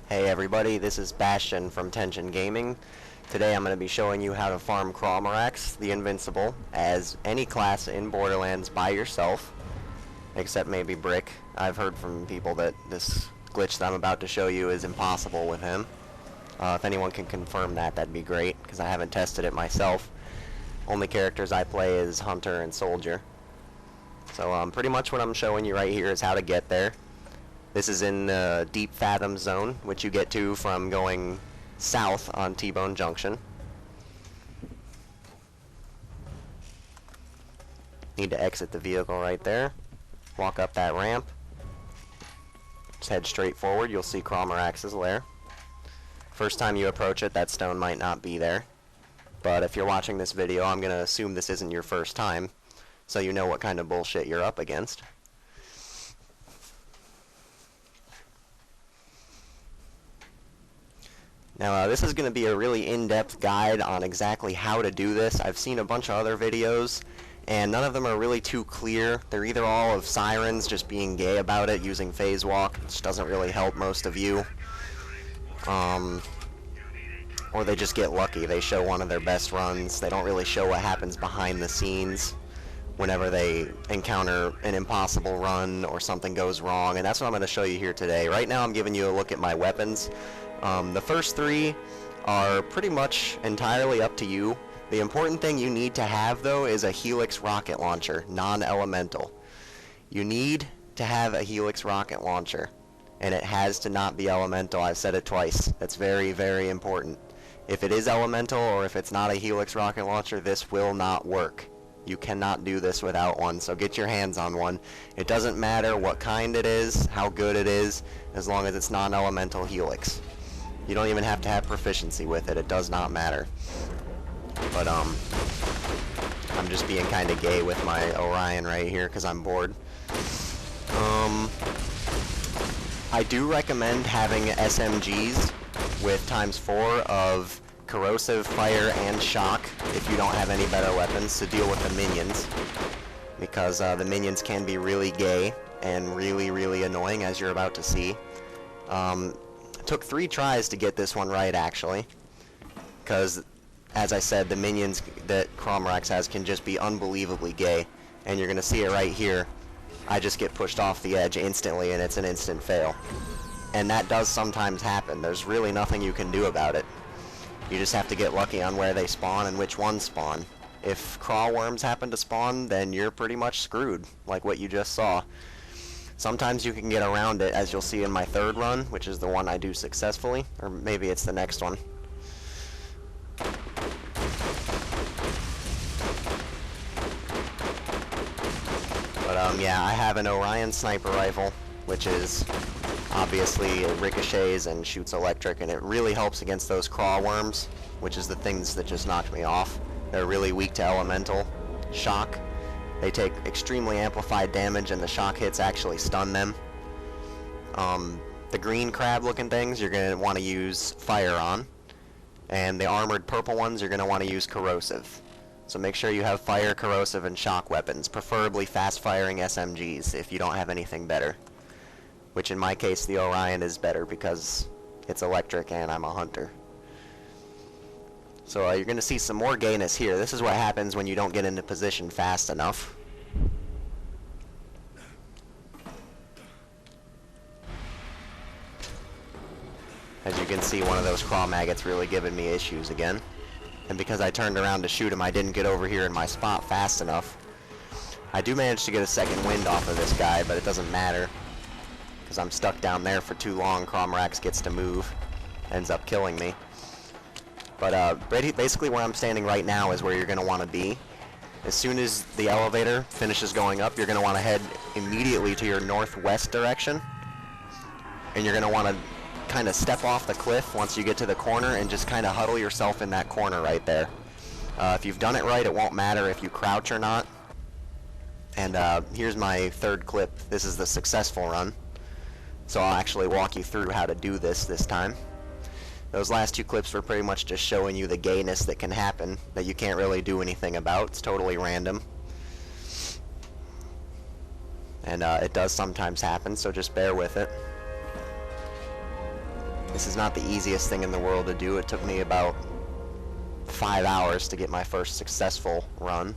Hey everybody, this is Bastian from Tension Gaming. Today I'm going to be showing you how to farm Crawmerax, the Invincible, as any class in Borderlands by yourself, except maybe Brick. I've heard from people that this glitch that I'm about to show you is impossible with him. If anyone can confirm that, that'd be great, because I haven't tested it myself. Only characters I play is Hunter and Soldier. So pretty much what I'm showing you right here is how to get there. This is in the Deep Fathom Zone, which you get to from going south on T-Bone Junction. Need to exit the vehicle right there. Walk up that ramp. Just head straight forward. You'll see Crawmerax's lair. First time you approach it, that stone might not be there. But if you're watching this video, I'm going to assume this isn't your first time, so you know what kind of bullshit you're up against. Now, this is going to be a really in-depth guide on exactly how to do this. I've seen a bunch of other videos, and none of them are really too clear. They're either all of Sirens just being gay about it, using phase walk, which doesn't really help most of you. Or they just get lucky. They show one of their best runs. They don't really show what happens behind the scenes whenever they encounter an impossible run or something goes wrong, and that's what I'm going to show you here today. Right now I'm giving you a look at my weapons. The first three are pretty much entirely up to you. The important thing you need to have, though, is a Helix rocket launcher, non-elemental. You need to have a Helix rocket launcher, and it has to not be elemental. I've said it twice. That's very, very important. If it is elemental, or if it's not a Helix rocket launcher, this will not work. You cannot do this without one, so get your hands on one. It doesn't matter what kind it is, how good it is, as long as it's non-elemental Helix. You don't even have to have proficiency with it. It does not matter. But, I'm just being kind of gay with my Orion right here because I'm bored. I do recommend having SMGs with ×4 of corrosive, fire, and shock if you don't have any better weapons to deal with the minions. Because the minions can be really gay and really, really annoying, as you're about to see. Took 3 tries to get this one right, actually, because, as I said, the minions that Crawmerax has can just be unbelievably gay, and you're going to see it right here. I just get pushed off the edge instantly, and it's an instant fail. And that does sometimes happen. There's really nothing you can do about it. You just have to get lucky on where they spawn and which ones spawn. If crawl worms happen to spawn, then you're pretty much screwed, like what you just saw. Sometimes you can get around it, as you'll see in my third run, which is the one I do successfully, or maybe it's the next one. But yeah, I have an Orion sniper rifle, which is obviously it ricochets and shoots electric, and it really helps against those crawl worms, which is the things that just knocked me off. They're really weak to elemental shock. They take extremely amplified damage, and the shock hits actually stun them. The green crab looking things you're going to want to use fire on, and the armored purple ones you're going to want to use corrosive. So make sure you have fire, corrosive, and shock weapons, preferably fast firing SMGs if you don't have anything better. Which in my case the Orion is better because it's electric and I'm a hunter. So you're going to see some more gayness here. This is what happens when you don't get into position fast enough. As you can see, one of those crawl maggots really giving me issues again. And because I turned around to shoot him, I didn't get over here in my spot fast enough. I do manage to get a second wind off of this guy, but it doesn't matter. Because I'm stuck down there for too long. Crawmerax gets to move. Ends up killing me. But basically where I'm standing right now is where you're going to want to be. As soon as the elevator finishes going up, you're going to want to head immediately to your northwest direction. And you're going to want to kind of step off the cliff once you get to the corner and just kind of huddle yourself in that corner right there. If you've done it right, it won't matter if you crouch or not. And here's my third clip. This is the successful run. So I'll actually walk you through how to do this time. Those last 2 clips were pretty much just showing you the gayness that can happen that you can't really do anything about. It's totally random. And it does sometimes happen, so just bear with it. This is not the easiest thing in the world to do. It took me about 5 hours to get my first successful run.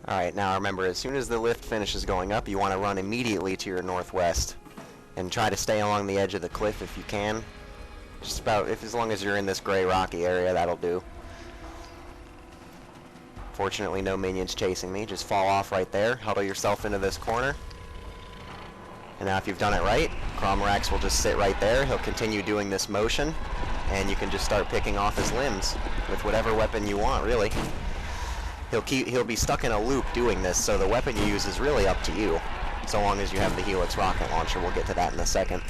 Alright, now remember, as soon as the lift finishes going up, you want to run immediately to your northwest. And try to stay along the edge of the cliff if you can. Just about, as long as you're in this gray rocky area, that'll do. Fortunately, no minions chasing me. Just fall off right there, huddle yourself into this corner. And now if you've done it right, Crawmerax will just sit right there. He'll continue doing this motion, and you can just start picking off his limbs with whatever weapon you want, really. He'll be stuck in a loop doing this, so the weapon you use is really up to you, so long as you have the Helix rocket launcher. We'll get to that in a second.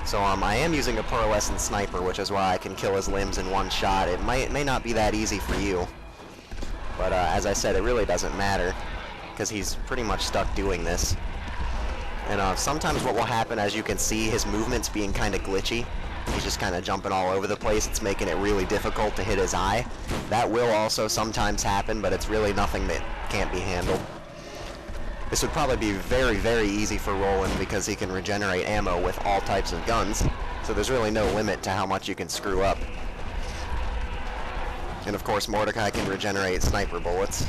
So I am using a pearlescent sniper, which is why I can kill his limbs in one shot. It may not be that easy for you, but as I said, it really doesn't matter, because he's pretty much stuck doing this. And sometimes what will happen, as you can see, his movement's being kind of glitchy. He's just kind of jumping all over the place. It's making it really difficult to hit his eye. That will also sometimes happen, but it's really nothing that can't be handled. This would probably be very, very easy for Roland because he can regenerate ammo with all types of guns. So there's really no limit to how much you can screw up. And of course, Mordecai can regenerate sniper bullets.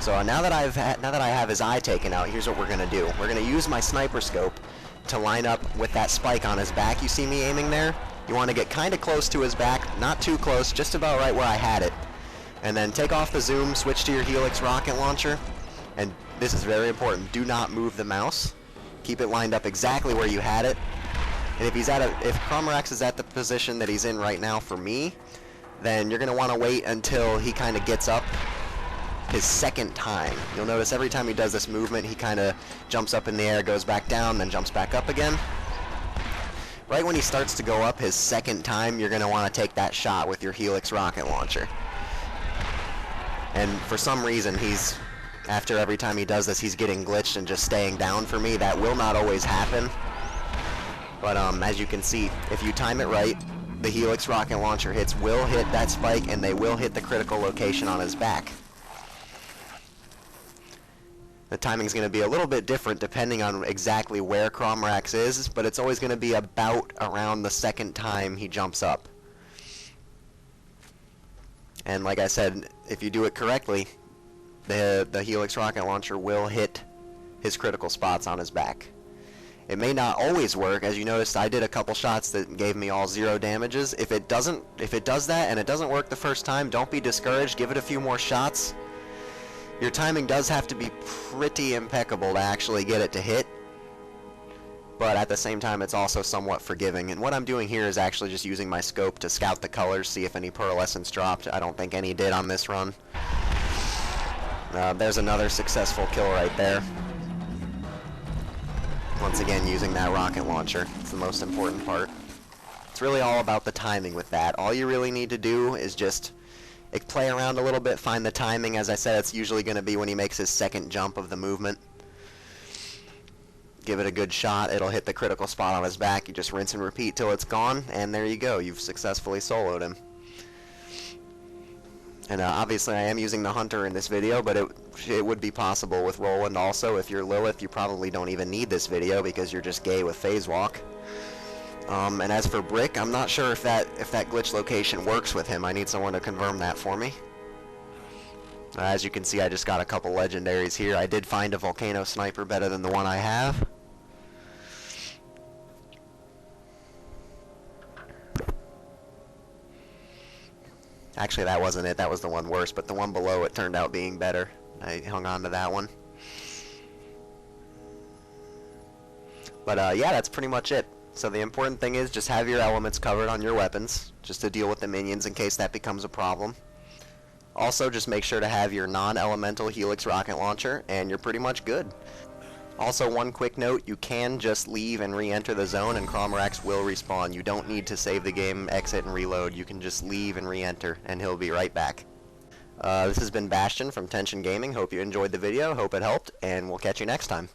So now that I have his eye taken out, here's what we're gonna do. We're gonna use my sniper scope to line up with that spike on his back. You see me aiming there? You want to get kind of close to his back, not too close, just about right where I had it. And then take off the zoom, switch to your Helix rocket launcher, and this is very important, do not move the mouse. Keep it lined up exactly where you had it. And if Crawmerax is at the position that he's in right now for me, then you're going to want to wait until he kind of gets up his second time. You'll notice every time he does this movement, he kind of jumps up in the air, goes back down, then jumps back up again. Right when he starts to go up his second time, you're going to want to take that shot with your Helix rocket launcher. And for some reason, after every time he does this, he's getting glitched and just staying down for me. That will not always happen. But as you can see, if you time it right, the Helix rocket launcher hits will hit that spike, and they will hit the critical location on his back. The timing is going to be a little bit different depending on exactly where Crawmerax is, but it's always going to be about around the second time he jumps up. And like I said, if you do it correctly, the Helix rocket launcher will hit his critical spots on his back. It may not always work. As you noticed, I did a couple shots that gave me all 0 damages. If it does that and it doesn't work the first time, don't be discouraged. Give it a few more shots. Your timing does have to be pretty impeccable to actually get it to hit, but at the same time it's also somewhat forgiving. And what I'm doing here is actually just using my scope to scout the colors, see if any pearlescents dropped. I don't think any did on this run. There's another successful kill right there. Once again, using that rocket launcher. It's the most important part. It's really all about the timing with that. All you really need to do is just play around a little bit, find the timing. As I said, it's usually going to be when he makes his second jump of the movement. Give it a good shot. It'll hit the critical spot on his back. You just rinse and repeat till it's gone, and there you go. You've successfully soloed him. And obviously I am using the Hunter in this video, but it would be possible with Roland also. If you're Lilith, you probably don't even need this video because you're just gay with phase walk. And as for Brick, I'm not sure if that glitch location works with him. I need someone to confirm that for me. As you can see, I just got a couple legendaries here. I did find a Volcano Sniper better than the one I have. Actually, that wasn't it. That was the one worse, but the one below it turned out being better. I hung on to that one. But yeah, that's pretty much it. So the important thing is just have your elements covered on your weapons, just to deal with the minions in case that becomes a problem. Also, just make sure to have your non-elemental Helix rocket launcher, and you're pretty much good. Also, one quick note, you can just leave and re-enter the zone, and Crawmerax will respawn. You don't need to save the game, exit, and reload. You can just leave and re-enter, and he'll be right back. This has been Bastian from Tension Gaming. Hope you enjoyed the video, hope it helped, and we'll catch you next time.